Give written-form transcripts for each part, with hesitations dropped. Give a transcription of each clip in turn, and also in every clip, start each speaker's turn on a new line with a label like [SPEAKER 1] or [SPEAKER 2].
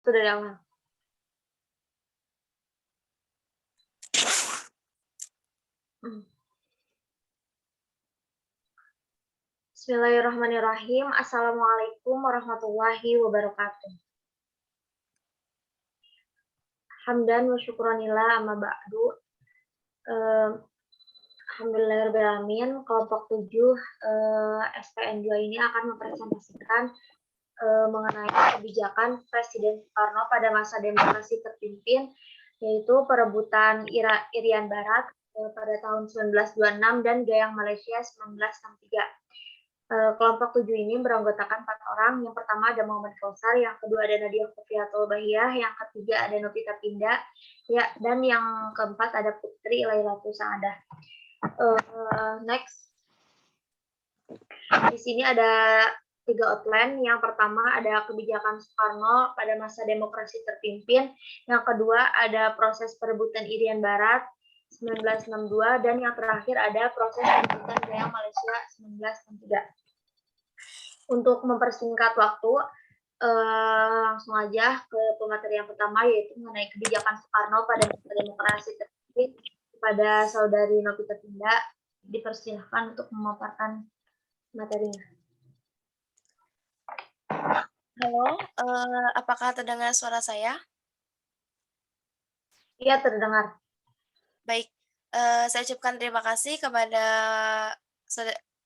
[SPEAKER 1] Itu dari awal. Bismillahirrahmanirrahim. Assalamualaikum warahmatullahi wabarakatuh. Hamdan wa syukranillah amma ba'du. Alhamdulillahirrahmanirrahim. Kelompok 7 SPN 2 ini akan mempresentasikan mengenai kebijakan Presiden Soekarno pada masa demokrasi terpimpin, yaitu perebutan Irian Barat pada tahun 1926 dan Gayang Malaysia 1963. Kelompok 7 ini beranggotakan 4 orang. Yang pertama ada Muhammad Kausar, yang kedua ada Nadia Kofiatul Bahiyah, yang ketiga ada Novita Pinda, ya, dan yang keempat ada Putri Lailatul Saadah. Next. Di sini ada 3 outline. Yang pertama ada kebijakan Soekarno pada masa demokrasi terpimpin. Yang kedua ada proses perebutan Irian Barat 1962, dan yang terakhir ada proses perebutan Gayang Malaysia 1963. Untuk mempersingkat waktu, langsung aja ke pemateri yang pertama, yaitu mengenai kebijakan Soekarno pada masa demokrasi terpimpin. Kepada saudari Novita Pinda, dipersilahkan untuk memaparkan materinya.
[SPEAKER 2] Halo, apakah terdengar suara saya?
[SPEAKER 1] Iya, terdengar.
[SPEAKER 2] Baik, saya ucapkan terima kasih kepada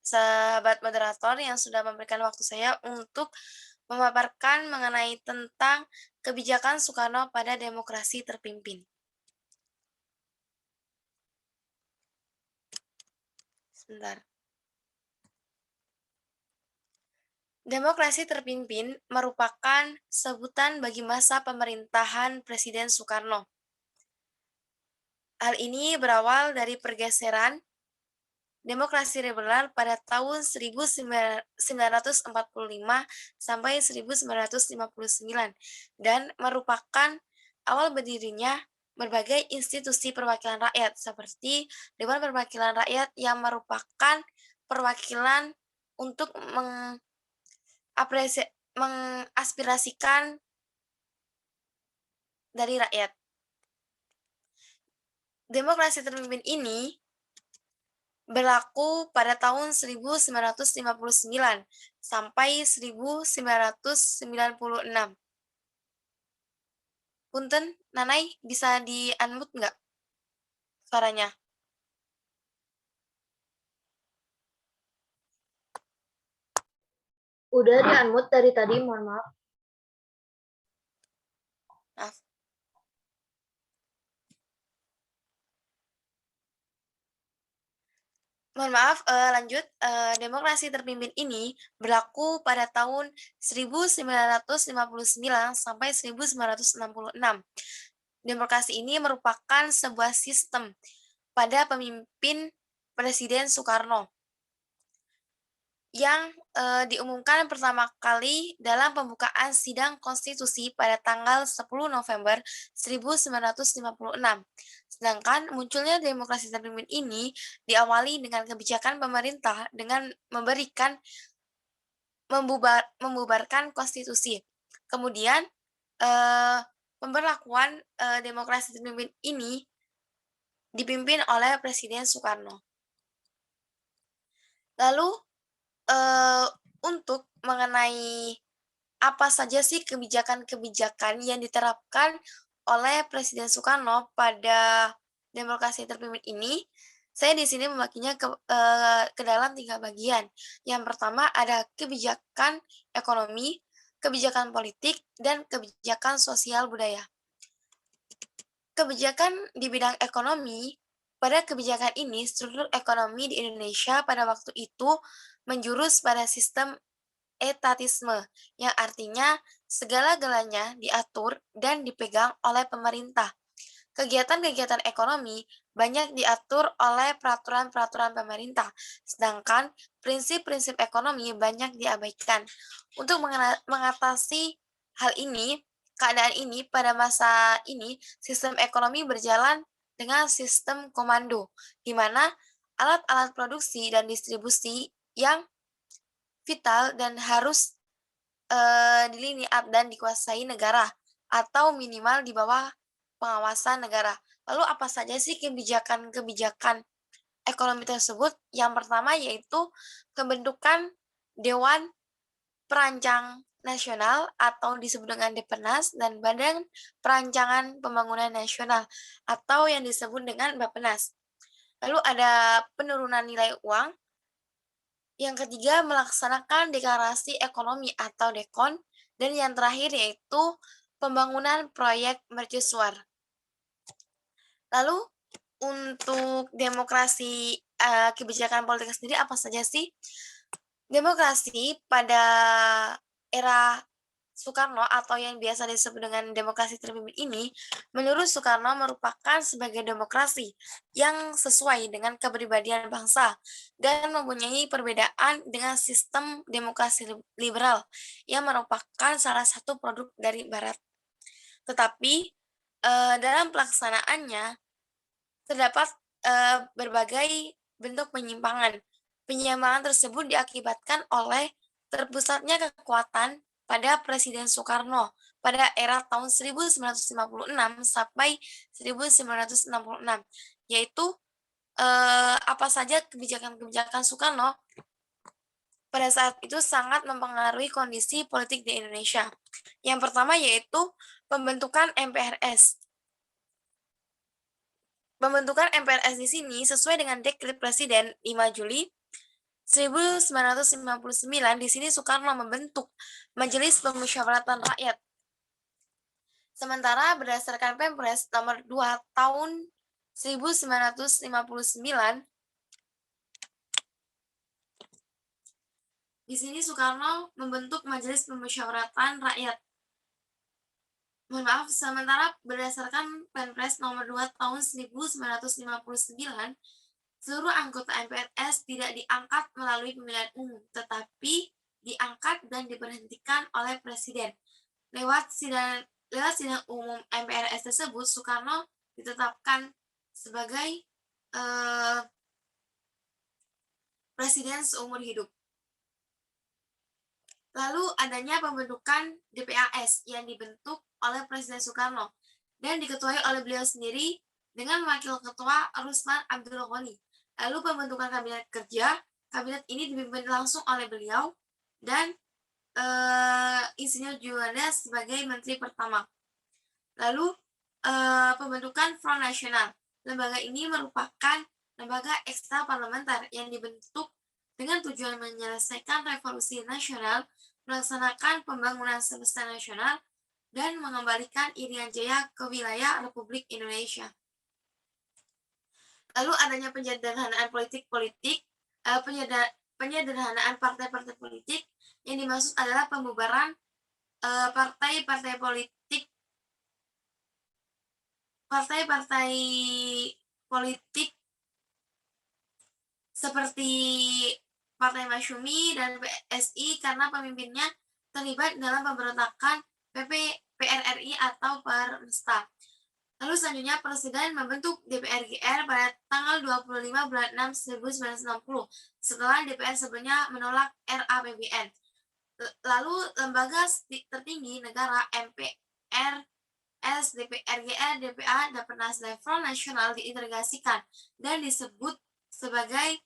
[SPEAKER 2] sahabat moderator yang sudah memberikan waktu saya untuk memaparkan mengenai tentang kebijakan Soekarno pada demokrasi terpimpin. Sebentar. Demokrasi terpimpin merupakan sebutan bagi masa pemerintahan Presiden Soekarno. Hal ini berawal dari pergeseran demokrasi liberal pada tahun 1945 sampai 1959 dan merupakan awal berdirinya berbagai institusi perwakilan rakyat seperti Dewan Perwakilan Rakyat yang merupakan perwakilan untuk mengaspirasikan dari rakyat. Demokrasi terpimpin ini berlaku pada tahun 1959 sampai 1996. Punten, Nanai bisa di-unmute nggak suaranya?
[SPEAKER 1] Udah di-unmute dari tadi, mohon maaf.
[SPEAKER 2] Maaf. Mohon maaf, lanjut. Demokrasi terpimpin ini berlaku pada tahun 1959 sampai 1966. Demokrasi ini merupakan sebuah sistem pada pemimpin Presiden Soekarno yang diumumkan pertama kali dalam pembukaan sidang konstitusi pada tanggal 10 November 1956. Sedangkan munculnya demokrasi terpimpin ini diawali dengan kebijakan pemerintah dengan membubarkan konstitusi. Kemudian pemberlakuan demokrasi terpimpin ini dipimpin oleh Presiden Soekarno. Lalu untuk mengenai apa saja sih kebijakan-kebijakan yang diterapkan oleh Presiden Soekarno pada demokrasi terpimpin ini, saya di sini membaginya ke dalam 3 bagian. Yang pertama ada kebijakan ekonomi, kebijakan politik, dan kebijakan sosial budaya. Kebijakan di bidang ekonomi, pada kebijakan ini struktur ekonomi di Indonesia pada waktu itu menjurus pada sistem etatisme, yang artinya segala-galanya diatur dan dipegang oleh pemerintah. Kegiatan-kegiatan ekonomi banyak diatur oleh peraturan-peraturan pemerintah, sedangkan prinsip-prinsip ekonomi banyak diabaikan. Untuk mengatasi hal ini, keadaan ini pada masa ini, sistem ekonomi berjalan dengan sistem komando, di mana alat-alat produksi dan distribusi yang vital dan harus di lini up dan dikuasai negara atau minimal di bawah pengawasan negara. Lalu apa saja sih kebijakan-kebijakan ekonomi tersebut? Yang pertama yaitu pembentukan Dewan Perancang Nasional atau disebut dengan Depenas dan Badan Perancangan Pembangunan Nasional atau yang disebut dengan Bappenas. Lalu ada penurunan nilai uang. Yang ketiga, melaksanakan deklarasi ekonomi atau dekon. Dan yang terakhir yaitu pembangunan proyek mercusuar. Lalu untuk demokrasi kebijakan politik sendiri apa saja sih? Demokrasi pada era Soekarno atau yang biasa disebut dengan demokrasi terpimpin ini, menurut Soekarno merupakan sebagai demokrasi yang sesuai dengan kepribadian bangsa dan mempunyai perbedaan dengan sistem demokrasi liberal yang merupakan salah satu produk dari Barat. Tetapi dalam pelaksanaannya terdapat berbagai bentuk penyimpangan. Penyimpangan tersebut diakibatkan oleh terpusatnya kekuatan pada Presiden Soekarno pada era tahun 1956 sampai 1966, yaitu apa saja kebijakan-kebijakan Soekarno pada saat itu sangat mempengaruhi kondisi politik di Indonesia. Yang pertama yaitu pembentukan MPRS. Pembentukan MPRS di sini sesuai dengan Dekret Presiden 5 Juli 1959, di sini Soekarno membentuk Majelis Pemusyawaratan Rakyat. Sementara berdasarkan Perpres nomor 2 tahun 1959, di sini Soekarno membentuk Majelis Pemusyawaratan Rakyat. Mohon maaf, sementara berdasarkan Perpres nomor 2 tahun 1959, seluruh anggota MPRS tidak diangkat melalui pemilihan umum, tetapi diangkat dan diberhentikan oleh Presiden. Lewat sidang umum MPRS tersebut, Soekarno ditetapkan sebagai Presiden seumur hidup. Lalu adanya pembentukan DPAS yang dibentuk oleh Presiden Soekarno dan diketuai oleh beliau sendiri dengan Wakil Ketua Ruslan Abdul Ghani. Lalu pembentukan kabinet kerja, kabinet ini dipimpin langsung oleh beliau dan Insinyur Juanda sebagai menteri pertama. Lalu pembentukan Front Nasional. Lembaga ini merupakan lembaga ekstra parlementer yang dibentuk dengan tujuan menyelesaikan revolusi nasional, melaksanakan pembangunan semesta nasional, dan mengembalikan Irian Jaya ke wilayah Republik Indonesia. Lalu adanya penyederhanaan penyederhanaan partai-partai politik, yang dimaksud adalah pembubaran partai-partai politik seperti Partai Masyumi dan PSI karena pemimpinnya terlibat dalam pemberontakan PRRI atau Permesta. Lalu selanjutnya Presiden membentuk DPR-GR pada tanggal 25 bulan 6 1960 setelah DPR sebelumnya menolak RAPBN. Lalu lembaga tertinggi negara MPRS, DPR-GR, DPA, Bappenas, dan Front Nasional diintegrasikan dan disebut sebagai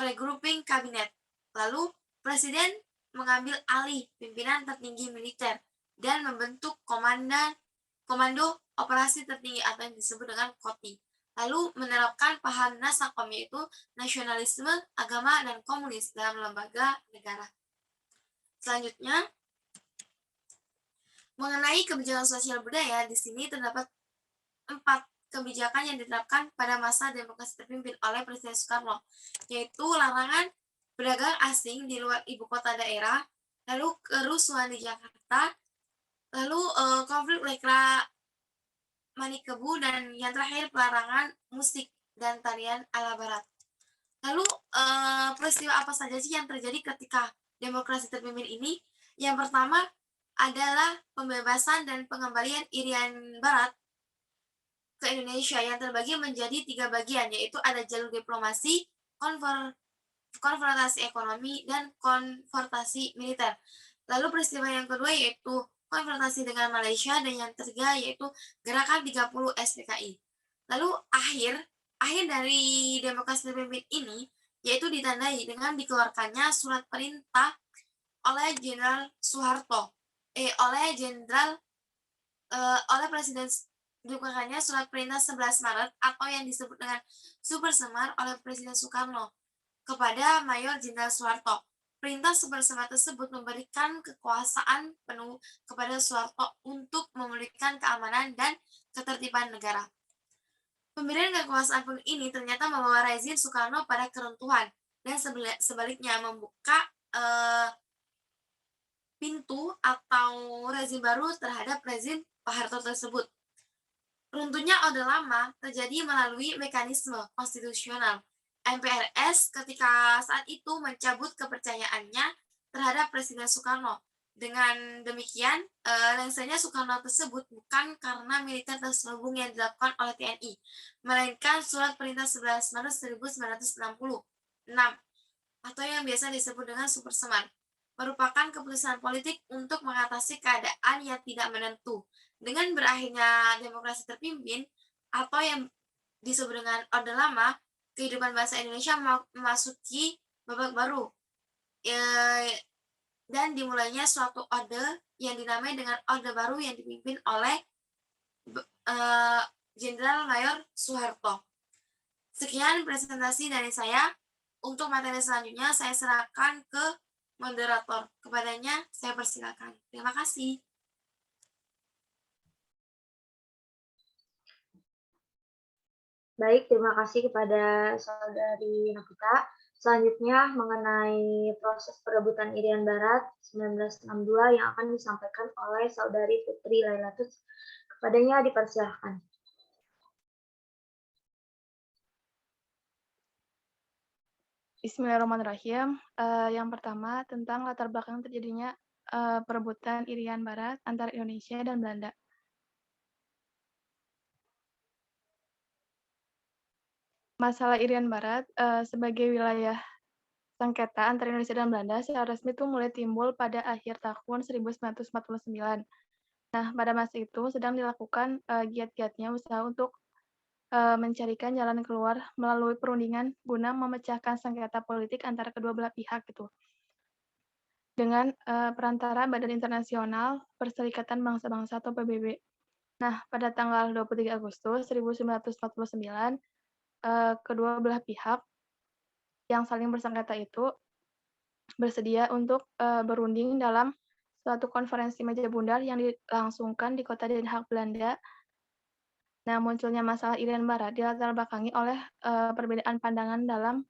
[SPEAKER 2] regrouping kabinet. Lalu Presiden mengambil alih pimpinan tertinggi militer dan membentuk Komando Operasi Tertinggi atau yang disebut dengan KOTI. Lalu menerapkan paham Nasakom yaitu nasionalisme, agama, dan komunis dalam lembaga negara. Selanjutnya, mengenai kebijakan sosial budaya, di sini terdapat 4 kebijakan yang diterapkan pada masa demokrasi terpimpin oleh Presiden Soekarno, yaitu larangan berdagang asing di luar ibu kota daerah, lalu kerusuhan di Jakarta, lalu konflik lekra Manikebu, dan yang terakhir pelarangan musik dan tarian ala barat. Lalu peristiwa apa saja sih yang terjadi ketika demokrasi terpimpin ini? Yang pertama adalah pembebasan dan pengembalian Irian Barat ke Indonesia yang terbagi menjadi 3 bagian, yaitu ada jalur diplomasi, konfrontasi ekonomi, dan konfrontasi militer. Lalu peristiwa yang kedua yaitu konfrontasi dengan Malaysia, dan yang ketiga yaitu Gerakan 30 SPKI. Lalu akhir dari demokrasi terpimpin ini yaitu ditandai dengan dikeluarkannya surat perintah oleh Jenderal Soeharto, oleh Jenderal oleh Presiden dikeluarkannya surat perintah 11 Maret atau yang disebut dengan Super Semar oleh Presiden Soekarno kepada Mayor Jenderal Soeharto. Perintah Super Semar tersebut memberikan kekuasaan penuh kepada Soeharto untuk memulihkan keamanan dan ketertiban negara. Pemberian kekuasaan penuh ini ternyata membawa rezim Soekarno pada keruntuhan dan sebaliknya membuka pintu atau rezim baru terhadap rezim Pak Harto tersebut. Runtuhnya Orde Lama terjadi melalui mekanisme konstitusional. MPRS ketika saat itu mencabut kepercayaannya terhadap Presiden Soekarno. Dengan demikian, lengsernya Soekarno tersebut bukan karena militer terselubung yang dilakukan oleh TNI, melainkan surat perintah 11 Maret 1966 atau yang biasa disebut dengan Super Semar, merupakan keputusan politik untuk mengatasi keadaan yang tidak menentu. Dengan berakhirnya demokrasi terpimpin atau yang disebut dengan Orde Lama, kehidupan bangsa Indonesia memasuki babak baru, dan dimulainya suatu orde yang dinamai dengan Orde Baru yang dipimpin oleh Jenderal Mayor Soeharto. Sekian presentasi dari saya. Untuk materi selanjutnya saya serahkan ke moderator. Kepadanya saya persilakan. Terima kasih.
[SPEAKER 1] Baik, terima kasih kepada Saudari Nafita. Selanjutnya mengenai proses perebutan Irian Barat 1962 yang akan disampaikan oleh Saudari Putri Lailatus. Kepadanya dipersilahkan.
[SPEAKER 3] Bismillahirrahmanirrahim. Yang pertama tentang latar belakang terjadinya perebutan Irian Barat antara Indonesia dan Belanda. Masalah Irian Barat sebagai wilayah sengketa antara Indonesia dan Belanda secara resmi itu mulai timbul pada akhir tahun 1949. Nah, pada masa itu sedang dilakukan giat-giatnya usaha untuk mencarikan jalan keluar melalui perundingan guna memecahkan sengketa politik antara kedua belah pihak gitu. Dengan perantara Badan Internasional Perserikatan Bangsa-Bangsa atau PBB. Nah, pada tanggal 23 Agustus 1949, kedua belah pihak yang saling bersengketa itu bersedia untuk berunding dalam suatu konferensi meja bundar yang dilangsungkan di kota Den Haag, Belanda. Nah, munculnya masalah Irian Barat dilatar belakangi oleh perbedaan pandangan dalam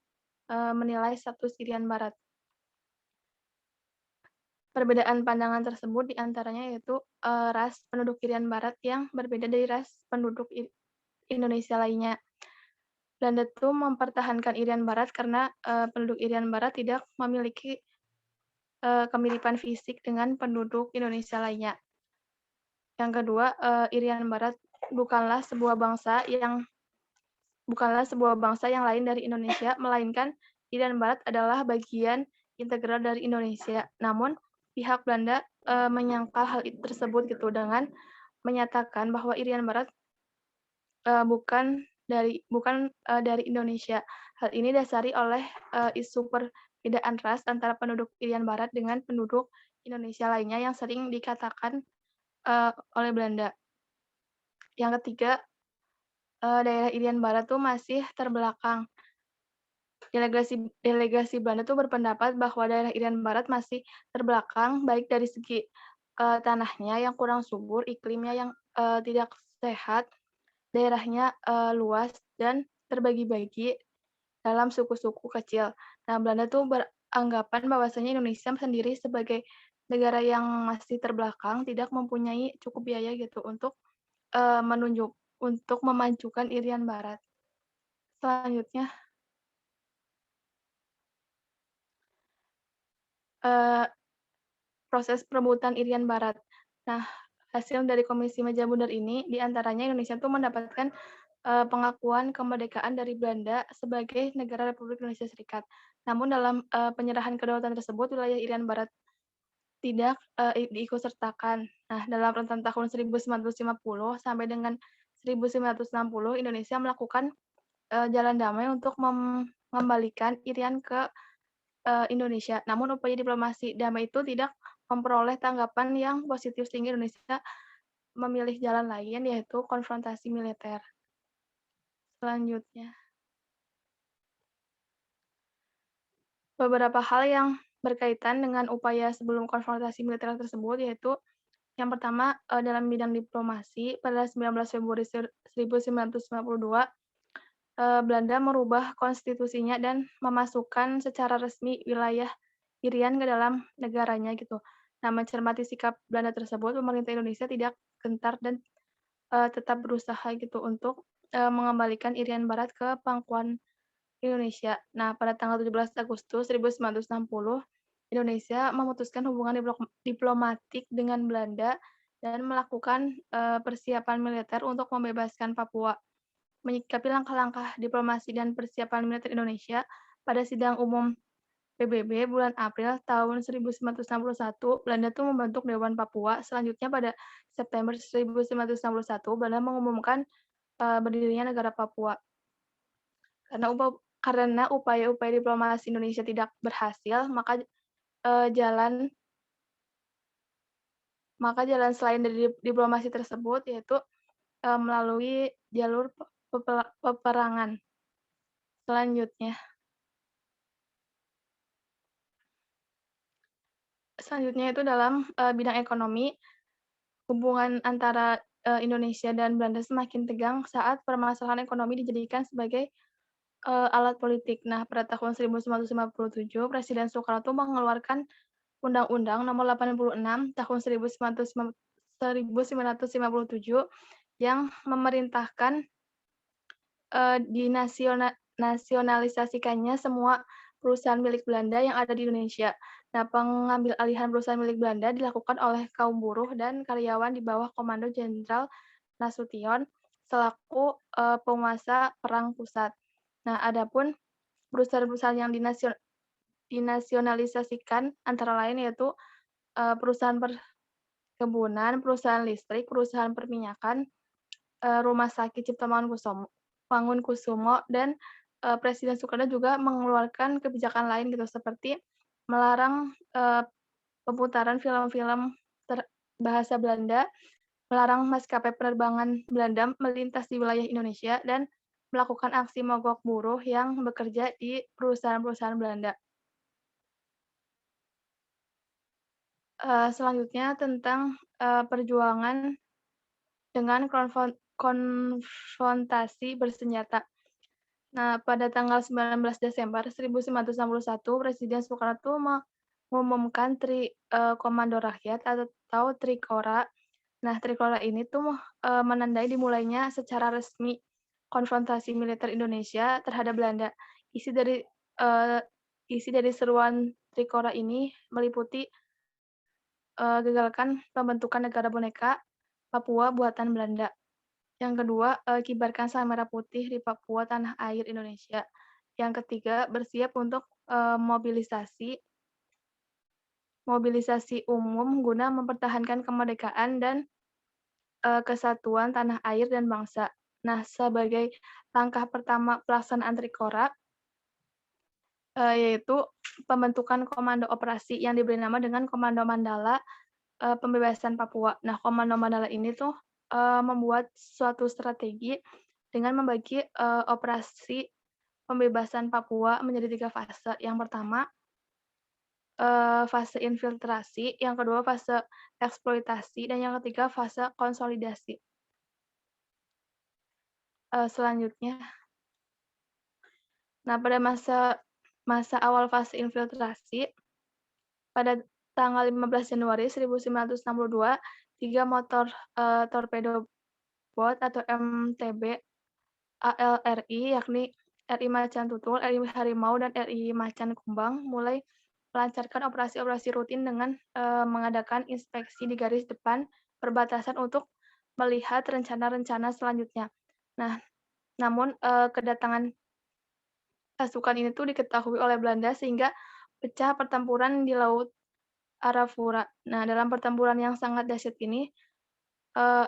[SPEAKER 3] menilai status Irian Barat. Perbedaan pandangan tersebut diantaranya yaitu ras penduduk Irian Barat yang berbeda dari ras penduduk Indonesia lainnya. Belanda itu mempertahankan Irian Barat karena penduduk Irian Barat tidak memiliki kemiripan fisik dengan penduduk Indonesia lainnya. Yang kedua, Irian Barat bukanlah sebuah bangsa yang lain dari Indonesia, melainkan Irian Barat adalah bagian integral dari Indonesia. Namun pihak Belanda menyangkal hal tersebut gitu dengan menyatakan bahwa Irian Barat bukan dari Indonesia. Hal ini dasari oleh isu perbedaan ras antara penduduk Irian Barat dengan penduduk Indonesia lainnya yang sering dikatakan oleh Belanda. Yang ketiga, daerah Irian Barat tuh masih terbelakang. Delegasi Belanda tuh berpendapat bahwa daerah Irian Barat masih terbelakang baik dari segi tanahnya yang kurang subur, iklimnya yang tidak sehat, daerahnya luas dan terbagi-bagi dalam suku-suku kecil. Nah, Belanda tuh beranggapan bahwasanya Indonesia sendiri sebagai negara yang masih terbelakang tidak mempunyai cukup biaya gitu untuk memajukan Irian Barat. Selanjutnya, proses perebutan Irian Barat. Nah, hasil dari Komisi Meja Bundar ini, diantaranya Indonesia tuh mendapatkan pengakuan kemerdekaan dari Belanda sebagai negara Republik Indonesia Serikat. Namun dalam penyerahan kedaulatan tersebut, wilayah Irian Barat tidak diikutsertakan. Nah, dalam rentan tahun 1950 sampai dengan 1960, Indonesia melakukan jalan damai untuk mengembalikan Irian ke Indonesia. Namun upaya diplomasi damai itu tidak memperoleh tanggapan yang positif sehingga Indonesia memilih jalan lain yaitu konfrontasi militer. Selanjutnya, beberapa hal yang berkaitan dengan upaya sebelum konfrontasi militer tersebut yaitu yang pertama dalam bidang diplomasi pada 19 Februari 1952 Belanda merubah konstitusinya dan memasukkan secara resmi wilayah Irian ke dalam negaranya gitu. Nah, mencermati sikap Belanda tersebut, pemerintah Indonesia tidak gentar dan tetap berusaha gitu untuk mengembalikan Irian Barat ke pangkuan Indonesia. Nah, pada tanggal 17 Agustus 1960, Indonesia memutuskan hubungan diplomatik dengan Belanda dan melakukan persiapan militer untuk membebaskan Papua. Menyikapi langkah-langkah diplomasi dan persiapan militer Indonesia, pada sidang umum PBB bulan April tahun 1961, Belanda tuh membentuk Dewan Papua. Selanjutnya pada September 1961, Belanda mengumumkan berdirinya negara Papua. Karena upaya-upaya diplomasi Indonesia tidak berhasil, maka jalan selain dari diplomasi tersebut yaitu melalui jalur peperangan. Selanjutnya itu dalam bidang ekonomi, hubungan antara Indonesia dan Belanda semakin tegang saat permasalahan ekonomi dijadikan sebagai alat politik. Nah, pada tahun 1957, Presiden Soekarno mengeluarkan Undang-Undang Nomor 86 Tahun 1957 yang memerintahkan dinasionalisasikannya semua perusahaan milik Belanda yang ada di Indonesia. Nah, pengambil alihan perusahaan milik Belanda dilakukan oleh kaum buruh dan karyawan di bawah Komando Jenderal Nasution selaku penguasa perang pusat. Nah, adapun perusahaan-perusahaan yang dinasionalisasikan antara lain yaitu perusahaan perkebunan, perusahaan listrik, perusahaan perminyakan, rumah sakit Cipto Mangunkusumo, dan Presiden Soekarno juga mengeluarkan kebijakan lain gitu seperti melarang pemutaran film-film bahasa Belanda, melarang maskapai penerbangan Belanda melintas di wilayah Indonesia, dan melakukan aksi mogok buruh yang bekerja di perusahaan-perusahaan Belanda. Selanjutnya tentang perjuangan dengan konfrontasi bersenjata. Nah, pada tanggal 19 Desember 1961, Presiden Soekarno mengumumkan Komando Rakyat atau Trikora. Nah, Trikora ini tuh menandai dimulainya secara resmi konfrontasi militer Indonesia terhadap Belanda. Isi dari seruan Trikora ini meliputi gagalkan pembentukan negara boneka Papua buatan Belanda. Yang kedua, kibarkan sang merah putih di Papua tanah air Indonesia. Yang ketiga, bersiap untuk mobilisasi umum guna mempertahankan kemerdekaan dan kesatuan tanah air dan bangsa. Nah, sebagai langkah pertama pelaksanaan Trikora, yaitu pembentukan komando operasi yang diberi nama dengan Komando Mandala Pembebasan Papua. Nah, Komando Mandala ini tuh membuat suatu strategi dengan membagi operasi pembebasan Papua menjadi 3 fase. Yang pertama, fase infiltrasi, yang kedua fase eksploitasi, dan yang ketiga fase konsolidasi. Selanjutnya, nah pada masa awal fase infiltrasi, pada tanggal 15 Januari 1962, 3 motor torpedo boat atau MTB ALRI, yakni RI Macan Tutul, RI Harimau, dan RI Macan Kumbang mulai melancarkan operasi-operasi rutin dengan mengadakan inspeksi di garis depan perbatasan untuk melihat rencana-rencana selanjutnya. Nah, namun kedatangan pasukan ini tuh diketahui oleh Belanda sehingga pecah pertempuran di Laut Arafura. Nah, dalam pertempuran yang sangat dahsyat ini,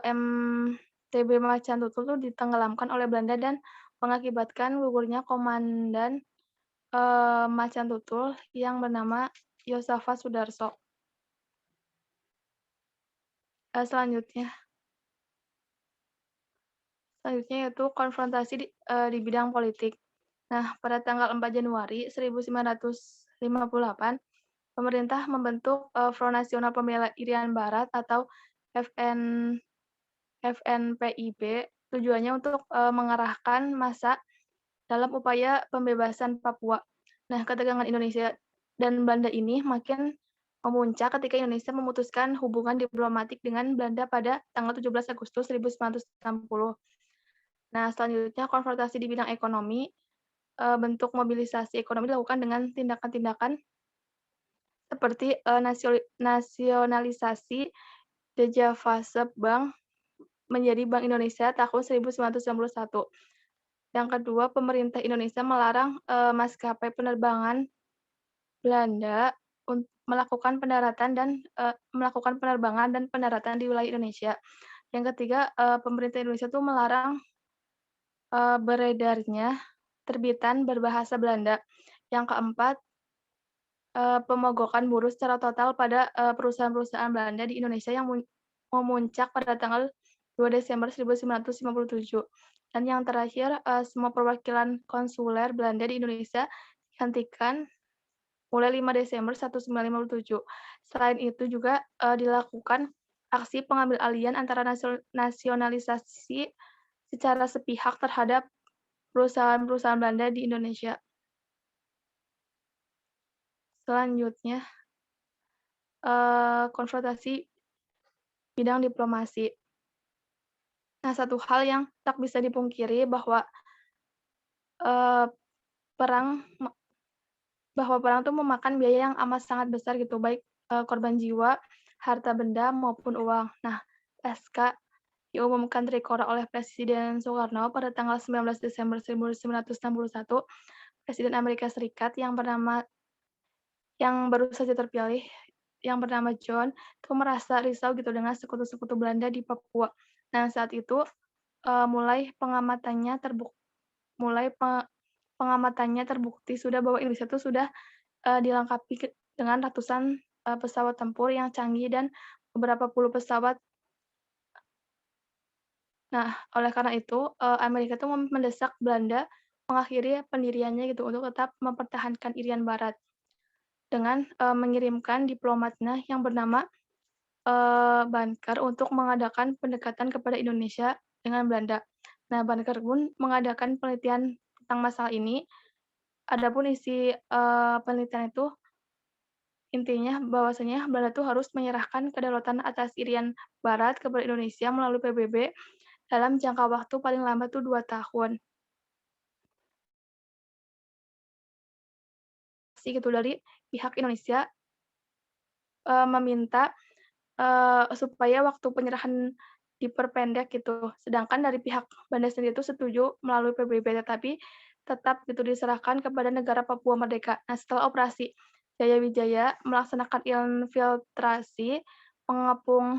[SPEAKER 3] MTB Macan Tutul tuh ditenggelamkan oleh Belanda dan mengakibatkan gugurnya komandan Macan Tutul yang bernama Yosafat Sudarso. Selanjutnya yaitu konfrontasi di bidang politik. Nah, pada tanggal 4 Januari 1958, pemerintah membentuk Front Nasional Pembela Irian Barat atau FNPIB, tujuannya untuk mengarahkan massa dalam upaya pembebasan Papua. Nah, ketegangan Indonesia dan Belanda ini makin memuncak ketika Indonesia memutuskan hubungan diplomatik dengan Belanda pada tanggal 17 Agustus 1960. Nah, selanjutnya konfrontasi di bidang ekonomi, bentuk mobilisasi ekonomi dilakukan dengan tindakan-tindakan seperti nasionalisasi Dejavase Bank menjadi Bank Indonesia tahun 1991. Yang kedua, pemerintah Indonesia melarang maskapai penerbangan Belanda melakukan penerbangan dan pendaratan di wilayah Indonesia. Yang ketiga, pemerintah Indonesia tuh melarang beredarnya terbitan berbahasa Belanda. Yang keempat, pemogokan buruh secara total pada perusahaan-perusahaan Belanda di Indonesia yang memuncak pada tanggal 2 Desember 1957. Dan yang terakhir, semua perwakilan konsuler Belanda di Indonesia dihentikan mulai 5 Desember 1957. Selain itu juga dilakukan aksi pengambil alihan antara nasionalisasi secara sepihak terhadap perusahaan-perusahaan Belanda di Indonesia. Selanjutnya, konfrontasi bidang diplomasi. Nah, satu hal yang tak bisa dipungkiri bahwa perang tuh memakan biaya yang amat sangat besar gitu, baik korban jiwa, harta benda maupun uang. Nah, SK diumumkan Trikora oleh Presiden Soekarno pada tanggal 19 Desember 1961. Presiden Amerika Serikat yang baru saja terpilih, yang bernama John, itu merasa risau gitu dengan sekutu-sekutu Belanda di Papua. Nah, saat itu mulai pengamatannya terbukti sudah bahwa Indonesia itu sudah dilengkapi dengan ratusan pesawat tempur yang canggih dan beberapa puluh pesawat. Nah, oleh karena itu Amerika itu mendesak Belanda mengakhiri pendiriannya gitu untuk tetap mempertahankan Irian Barat dengan mengirimkan diplomatnya yang bernama Banker untuk mengadakan pendekatan kepada Indonesia dengan Belanda. Nah, Banker pun mengadakan penelitian tentang masalah ini. Adapun isi penelitian itu intinya bahwasanya Belanda itu harus menyerahkan kedaulatan atas Irian Barat kepada Indonesia melalui PBB dalam jangka waktu paling lambat itu 2 tahun. Gitu dari pihak Indonesia meminta supaya waktu penyerahan diperpendek gitu. Sedangkan dari pihak Belanda sendiri itu setuju melalui PBB, tetapi tetap gitu diserahkan kepada negara Papua Merdeka. Nah, setelah operasi Jaya Wijaya melaksanakan infiltrasi, mengepung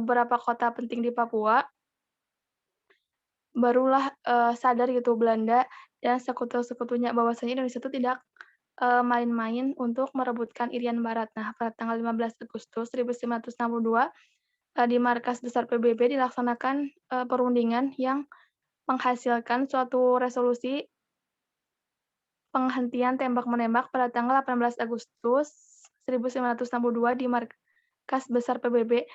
[SPEAKER 3] beberapa kota penting di Papua, barulah sadar gitu Belanda dan sekutu-sekutunya bahwasanya Indonesia itu tidak main-main untuk merebutkan Irian Barat. Nah, pada tanggal 15 Agustus 1962, di markas besar PBB dilaksanakan perundingan yang menghasilkan suatu resolusi penghentian tembak-menembak pada tanggal 18 Agustus 1962 di markas besar PBB.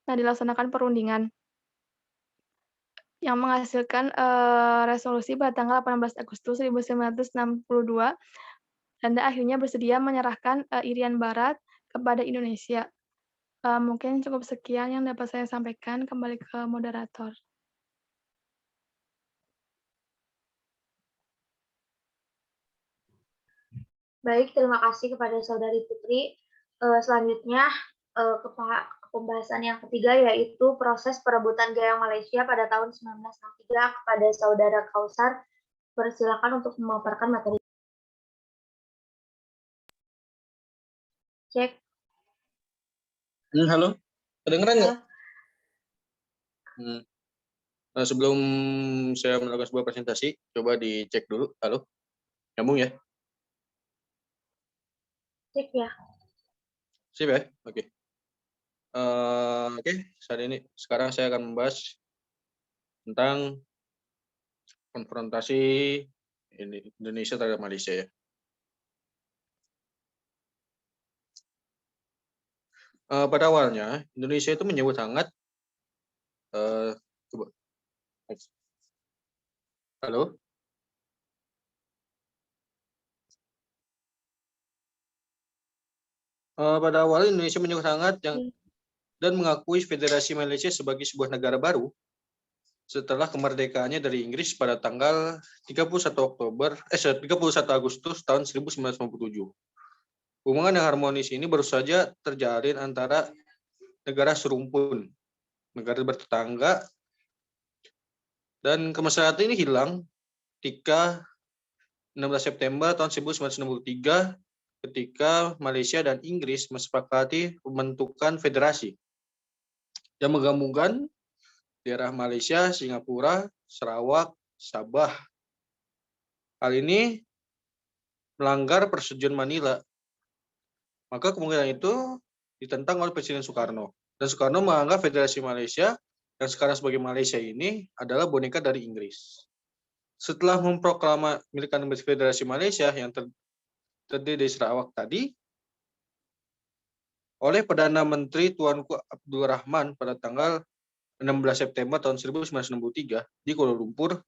[SPEAKER 3] Nah, dilaksanakan perundingan yang menghasilkan resolusi pada tanggal 18 Agustus 1962. Belanda akhirnya bersedia menyerahkan Irian Barat kepada Indonesia. Mungkin cukup sekian yang dapat saya sampaikan. Kembali ke moderator.
[SPEAKER 1] Baik, terima kasih kepada Saudari Putri. Selanjutnya ke pembahasan yang ketiga, yaitu proses perebutan Gayam Malaysia pada tahun 1963 kepada Saudara Kausar. Persilakan untuk memaparkan materi. Cek.
[SPEAKER 4] Halo, kedengeran nggak?
[SPEAKER 1] Halo.
[SPEAKER 4] Nah, sebelum saya melakukan sebuah presentasi, coba dicek dulu. Halo, nyambung ya?
[SPEAKER 1] Cek ya.
[SPEAKER 4] Sip ya? Oke. Oke, sekarang saya akan membahas tentang konfrontasi Indonesia terhadap Malaysia ya. Pada awalnya, Indonesia itu menyambut hangat. Coba. Halo? Pada awal Indonesia menyambut hangat dan mengakui Federasi Malaysia sebagai sebuah negara baru setelah kemerdekaannya dari Inggris pada tanggal 31 Agustus tahun 1957. Hubungan yang harmonis ini baru saja terjalin antara negara serumpun, negara bertetangga, dan kemesraan ini hilang ketika 16 September tahun 1963 ketika Malaysia dan Inggris mesepakati pembentukan federasi yang menggabungkan daerah Malaysia, Singapura, Sarawak, Sabah. Hal ini melanggar Persetujuan Manila. Maka kemungkinan itu ditentang oleh Presiden Soekarno. Dan Soekarno menganggap Federasi Malaysia yang sekarang sebagai Malaysia ini adalah boneka dari Inggris. Setelah memproklamasikan Federasi Malaysia yang terdiri dari Sarawak tadi, oleh Perdana Menteri Tuanku Abdul Rahman pada tanggal 16 September tahun 1963 di Kuala Lumpur,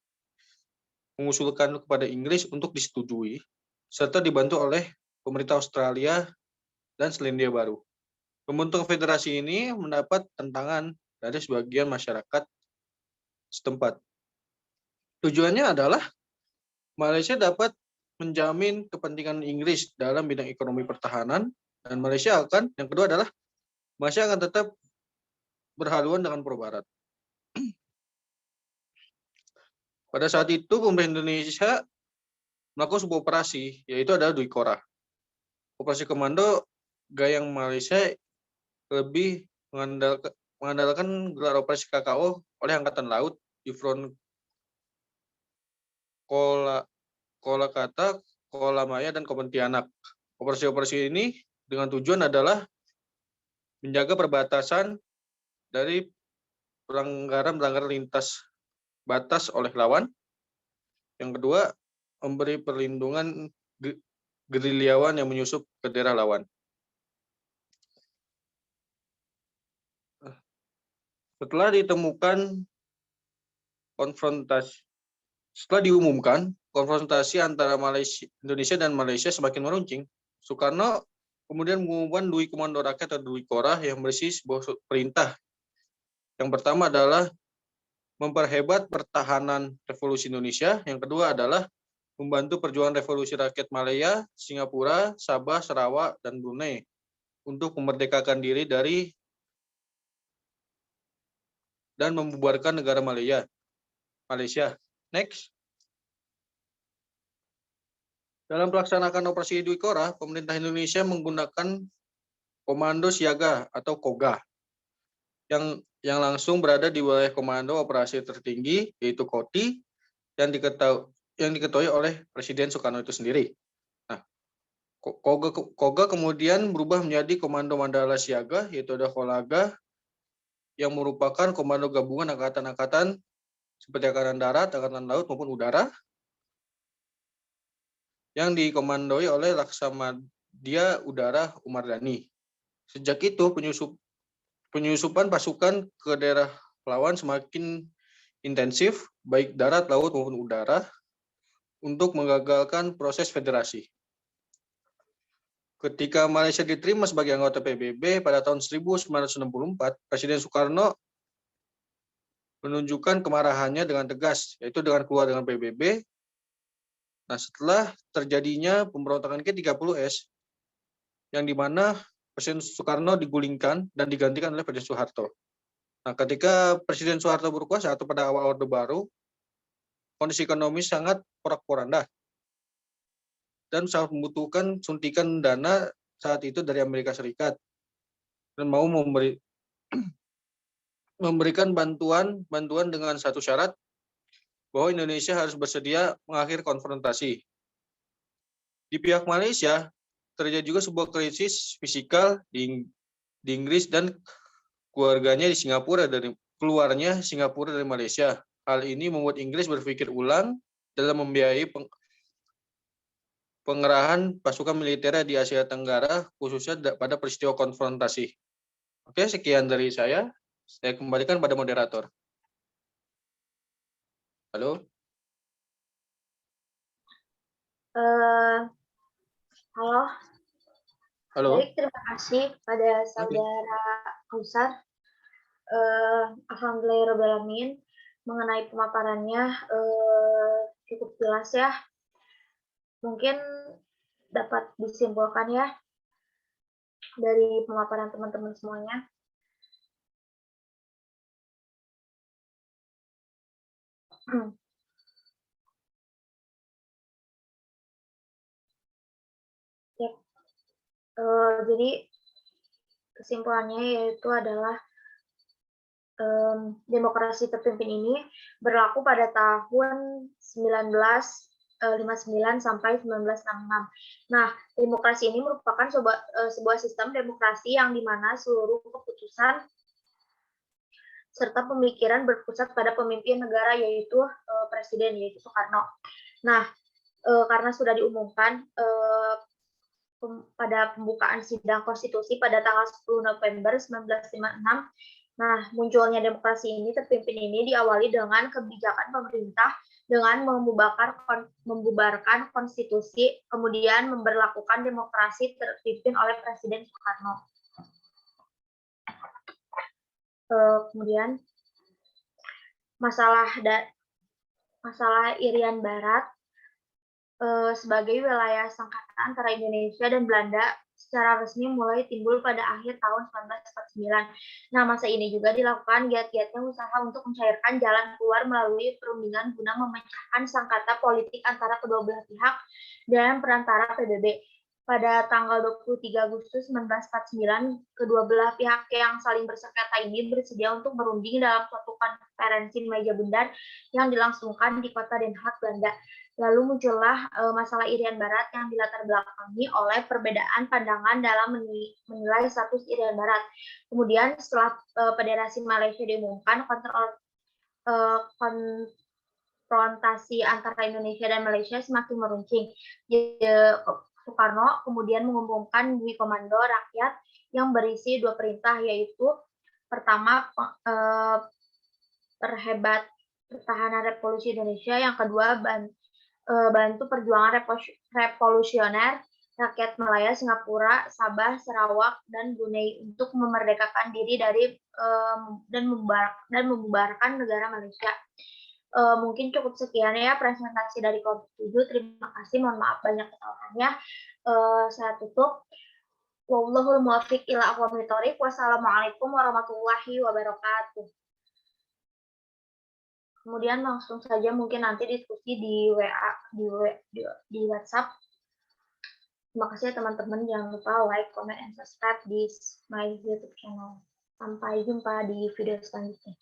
[SPEAKER 4] mengusulkan kepada Inggris untuk disetujui, serta dibantu oleh pemerintah Australia dan Selandia Baru. Pembentukan federasi ini mendapat tentangan dari sebagian masyarakat setempat. Tujuannya adalah Malaysia dapat menjamin kepentingan Inggris dalam bidang ekonomi pertahanan, dan Malaysia yang kedua adalah Malaysia akan tetap berhaluan dengan Pulau Barat. Pada saat itu pemerintah Indonesia melakukan sebuah operasi, yaitu adalah Dwi Korah. Operasi komando Gayang Malaysia lebih mengandalkan gelar operasi KKO oleh Angkatan Laut di front Kolkata, Kolamaya, dan Pontianak. Operasi-operasi ini dengan tujuan adalah menjaga perbatasan dari pelanggaran lintas batas oleh lawan. Yang kedua, memberi perlindungan gerilyawan yang menyusup ke daerah lawan. Setelah diumumkan konfrontasi antara Indonesia dan Malaysia semakin meruncing, Soekarno kemudian mengumumkan Dwi Komando Rakyat atau Dwi Korah yang berisi sebuah perintah. Yang pertama adalah memperhebat pertahanan revolusi Indonesia. Yang kedua adalah membantu perjuangan revolusi rakyat Malaya, Singapura, Sabah, Sarawak, dan Brunei untuk memerdekakan diri dari dan membubarkan negara Malaysia. Next. Dalam pelaksanaan operasi Dwi Korah, pemerintah Indonesia menggunakan Komando Siaga atau KOGA yang langsung berada di wilayah Komando Operasi Tertinggi, yaitu KOTI, yang diketuai oleh Presiden Soekarno itu sendiri. Nah, KOGA kemudian berubah menjadi Komando Mandala Siaga, yaitu ada KOLAGA, yang merupakan komando gabungan angkatan-angkatan seperti Angkatan Darat, Angkatan Laut, maupun Udara, yang dikomandoi oleh Laksamadya Udara Umar Dhani. Sejak itu, penyusupan pasukan ke daerah lawan semakin intensif, baik darat, laut, maupun udara, untuk menggagalkan proses federasi. Ketika Malaysia diterima sebagai anggota PBB pada tahun 1964, Presiden Soekarno menunjukkan kemarahannya dengan tegas, yaitu dengan keluar dengan PBB. Nah, setelah terjadinya pemberontakan Ke-30S, yang dimana Presiden Soekarno digulingkan dan digantikan oleh Presiden Soeharto. Nah, ketika Presiden Soeharto berkuasa atau pada awal Orde Baru, kondisi ekonomi sangat porak-poranda dan sangat membutuhkan suntikan dana saat itu dari Amerika Serikat. dan mau memberikan bantuan dengan satu syarat bahwa Indonesia harus bersedia mengakhiri konfrontasi. Di pihak Malaysia terjadi juga sebuah krisis fisikal di Inggris dan keluarnya Singapura dari Malaysia. Hal ini membuat Inggris berpikir ulang dalam membiayai pengerahan pasukan militer di Asia Tenggara, khususnya pada peristiwa konfrontasi. Oke, sekian dari saya. Saya kembalikan pada moderator. Halo?
[SPEAKER 1] Halo.
[SPEAKER 4] Halo?
[SPEAKER 1] Baik, terima kasih pada saudara Kausar. Alhamdulillahirrahmanirrahim. Mengenai pemaparannya cukup jelas ya. Mungkin dapat disimpulkan ya dari pemaparan teman-teman semuanya. Ya, jadi kesimpulannya yaitu adalah demokrasi terpimpin ini berlaku pada tahun 1959 sampai 1966. Nah, demokrasi ini merupakan sebuah sistem demokrasi yang dimana seluruh keputusan serta pemikiran berpusat pada pemimpin negara yaitu presiden yaitu Soekarno. Nah, karena sudah diumumkan pada pembukaan sidang konstitusi pada tanggal 10 November 1956, nah munculnya demokrasi ini terpimpin ini diawali dengan kebijakan pemerintah dengan membubarkan konstitusi, kemudian memberlakukan demokrasi terpimpin oleh Presiden Soekarno. Kemudian masalah Irian Barat sebagai wilayah sengketa antara Indonesia dan Belanda secara resmi mulai timbul pada akhir tahun 1949. Nah, masa ini juga dilakukan giat-giatnya usaha untuk mencairkan jalan keluar melalui perundingan guna memecahkan sengketa politik antara kedua belah pihak dan perantara PBB. Pada tanggal 23 Agustus 1949, kedua belah pihak yang saling bersengketa ini bersedia untuk berunding dalam suatu konferensi meja bundar yang dilangsungkan di kota Den Haag, Belanda. Lalu muncullah masalah Irian Barat yang dilatar belakangi oleh perbedaan pandangan dalam menilai status Irian Barat. Kemudian setelah Federasi Malaysia diumumkan, konfrontasi antara Indonesia dan Malaysia semakin meruncing. Soekarno kemudian mengumumkan Dwi Komando Rakyat yang berisi dua perintah, yaitu pertama perhebat pertahanan revolusi Indonesia, yang kedua bantu perjuangan revolusioner rakyat Malaya, Singapura, Sabah, Sarawak, dan Brunei untuk memerdekakan diri dari dan membubarkan negara Malaysia. Mungkin cukup sekian ya presentasi dari kelompok 7. Terima kasih, mohon maaf banyak kesalahannya. Saya tutup. Wallahul muwaffiq ila aqwamit thoriq. Wassalamualaikum warahmatullahi wabarakatuh. Kemudian langsung saja mungkin nanti diskusi di WA, di WhatsApp. Terima kasih teman-teman, jangan lupa like, comment, and subscribe di my YouTube channel. Sampai jumpa di video selanjutnya.